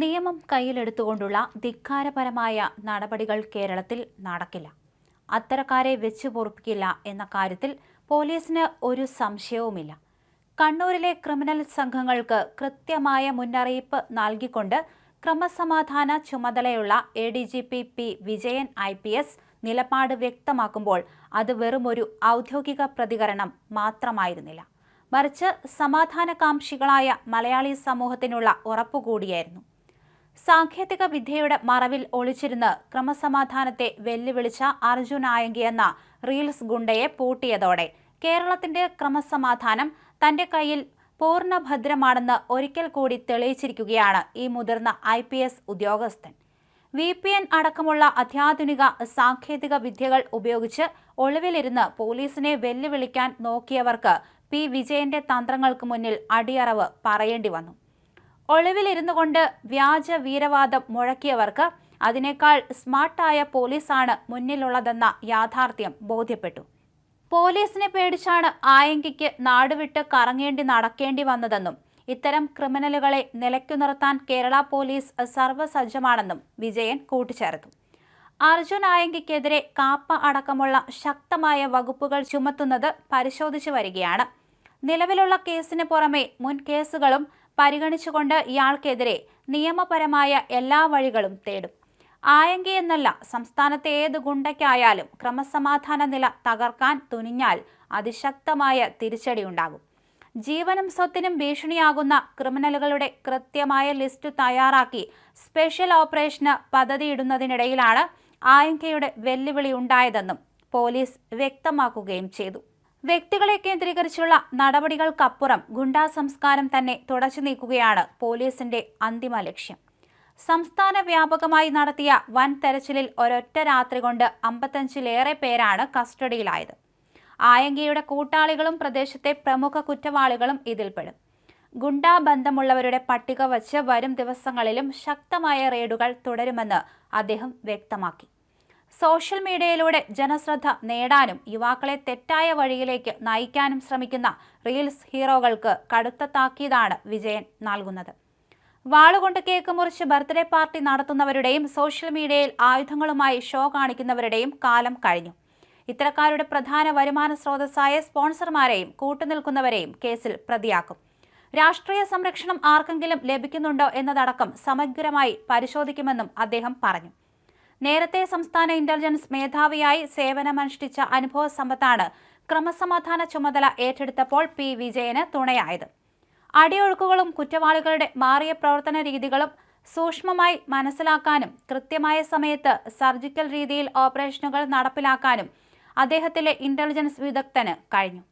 നിയമം കയ്യിലെടുത്തുകൊണ്ടുള്ള ധിക്കാരപരമായ നടപടികൾ കേരളത്തിൽ നടക്കില്ല. അത്തരക്കാരെ വെച്ചു പൊറുപ്പിക്കില്ല എന്ന കാര്യത്തിൽ പോലീസിന് ഒരു സംശയവുമില്ല. കണ്ണൂരിലെ ക്രിമിനൽ സംഘങ്ങൾക്ക് കൃത്യമായ മുന്നറിയിപ്പ് നൽകിക്കൊണ്ട് ക്രമസമാധാന ചുമതലയുള്ള ADGP P. വിജയൻ IPS നിലപാട് വ്യക്തമാക്കുമ്പോൾ അത് വെറുമൊരു ഔദ്യോഗിക പ്രതികരണം മാത്രമായിരുന്നില്ല, മറിച്ച് സമാധാനകാംക്ഷികളായ മലയാളി സമൂഹത്തിനുള്ള ഉറപ്പുകൂടിയായിരുന്നു. സാങ്കേതിക വിദ്യയുടെ മറവിൽ ഒളിച്ചിരുന്ന് ക്രമസമാധാനത്തെ വെല്ലുവിളിച്ച അർജുൻ ആയങ്കി എന്ന റീൽസ് ഗുണ്ടയെ പൂട്ടിയതോടെ കേരളത്തിന്റെ ക്രമസമാധാനം തന്റെ കയ്യിൽ പൂർണ്ണഭദ്രമാണെന്ന് ഒരിക്കൽ കൂടി തെളിയിച്ചിരിക്കുകയാണ് ഈ മുതിർന്ന IPS ഉദ്യോഗസ്ഥൻ. VPN അടക്കമുള്ള അത്യാധുനിക സാങ്കേതിക വിദ്യകൾ ഉപയോഗിച്ച് ഒളിവിലിരുന്ന് പോലീസിനെ വെല്ലുവിളിക്കാൻ നോക്കിയവർക്ക് P. വിജയന്റെ തന്ത്രങ്ങൾക്ക് മുന്നിൽ അടിയറവ് പറയേണ്ടി വന്നു. ഒളിവിലിരുന്നു കൊണ്ട് വ്യാജ വീരവാദം മുഴക്കിയവർക്ക് അതിനേക്കാൾ സ്മാർട്ടായ പോലീസാണ് മുന്നിലുള്ളതെന്ന യാഥാർത്ഥ്യം ബോധ്യപ്പെട്ടു. പോലീസിനെ പേടിച്ചാണ് ആയങ്കിക്ക് നാടുവിട്ട് കറങ്ങേണ്ടി നടക്കേണ്ടി വന്നതെന്നും ഇത്തരം ക്രിമിനലുകളെ നിലയ്ക്കു നിർത്താൻ കേരള പോലീസ് സർവ്വസജ്ജമാണെന്നും വിജയൻ കൂട്ടിച്ചേർത്തു. അർജുൻ ആയങ്കിക്കെതിരെ കാപ്പ അടക്കമുള്ള ശക്തമായ വകുപ്പുകൾ ചുമത്തുന്നത് പരിശോധിച്ചു വരികയാണ്. നിലവിലുള്ള കേസിന് പുറമെ മുൻ കേസുകളും പരിഗണിച്ചുകൊണ്ട് ഇയാൾക്കെതിരെ നിയമപരമായ എല്ലാ വഴികളും തേടും. ആയങ്കി എന്നല്ല, സംസ്ഥാനത്തെ ഏത് ഗുണ്ടയ്ക്കായാലും ക്രമസമാധാന നില തകർക്കാൻ തുനിഞ്ഞാൽ അതിശക്തമായ തിരിച്ചടിയുണ്ടാകും. ജീവനും സ്വത്തിനും ഭീഷണിയാകുന്ന ക്രിമിനലുകളുടെ കൃത്യമായ ലിസ്റ്റ് തയ്യാറാക്കി സ്പെഷ്യൽ ഓപ്പറേഷന് പദ്ധതിയിടുന്നതിനിടയിലാണ് ആയങ്കിയുടെ വെല്ലുവിളി ഉണ്ടായതെന്നും പോലീസ് വ്യക്തമാക്കുകയും ചെയ്തു. വ്യക്തികളെ കേന്ദ്രീകരിച്ചുള്ള നടപടികൾക്കപ്പുറം ഗുണ്ടാ സംസ്കാരം തന്നെ തുടച്ചു നീക്കുകയാണ് പോലീസിന്റെ അന്തിമ ലക്ഷ്യം. സംസ്ഥാന വ്യാപകമായി നടത്തിയ വൻ തെരച്ചിലിൽ ഒരൊറ്റ രാത്രി കൊണ്ട് 55-ലേറെ പേരാണ് കസ്റ്റഡിയിലായത്. ആയങ്കിയുടെ കൂട്ടാളികളും പ്രദേശത്തെ പ്രമുഖ കുറ്റവാളികളും ഇതിൽപ്പെടും. ഗുണ്ടാ ബന്ധമുള്ളവരുടെ പട്ടിക വച്ച് വരും ദിവസങ്ങളിലും ശക്തമായ റെയ്ഡുകൾ തുടരുമെന്ന് അദ്ദേഹം വ്യക്തമാക്കി. സോഷ്യൽ മീഡിയയിലൂടെ ജനശ്രദ്ധ നേടാനും യുവാക്കളെ തെറ്റായ വഴിയിലേക്ക് നയിക്കാനും ശ്രമിക്കുന്ന റീൽസ് ഹീറോകൾക്ക് കടുത്ത താക്കീതാണ് വിജയൻ നൽകുന്നത്. വാളുകൊണ്ട് കേക്ക് മുറിച്ച് ബർത്ത്ഡേ പാർട്ടി നടത്തുന്നവരുടെയും സോഷ്യൽ മീഡിയയിൽ ആയുധങ്ങളുമായി ഷോ കാണിക്കുന്നവരുടെയും കാലം കഴിഞ്ഞു. ഇത്തരക്കാരുടെ പ്രധാന വരുമാന സ്രോതസ്സായ സ്പോൺസർമാരെയും കൂട്ടുനിൽക്കുന്നവരെയും കേസിൽ പ്രതിയാക്കും. രാഷ്ട്രീയ സംരക്ഷണം ആർക്കെങ്കിലും ലഭിക്കുന്നുണ്ടോ എന്നതടക്കം സമഗ്രമായി പരിശോധിക്കുമെന്നും അദ്ദേഹം പറഞ്ഞു. നേരത്തെ സംസ്ഥാന ഇന്റലിജൻസ് മേധാവിയായി സേവനമനുഷ്ഠിച്ച അനുഭവ സമ്പത്താണ് ക്രമസമാധാന ചുമതല ഏറ്റെടുത്തപ്പോൾ P. വിജയന് തുണയായത്. അടിയൊഴുക്കുകളും കുറ്റവാളികളുടെ മാറിയ പ്രവർത്തന രീതികളും സൂക്ഷ്മമായി മനസ്സിലാക്കാനും കൃത്യമായ സമയത്ത് സർജിക്കൽ രീതിയിൽ ഓപ്പറേഷനുകൾ നടപ്പിലാക്കാനും അദ്ദേഹത്തിലെ ഇന്റലിജൻസ് വിദഗ്ധന് കഴിഞ്ഞു.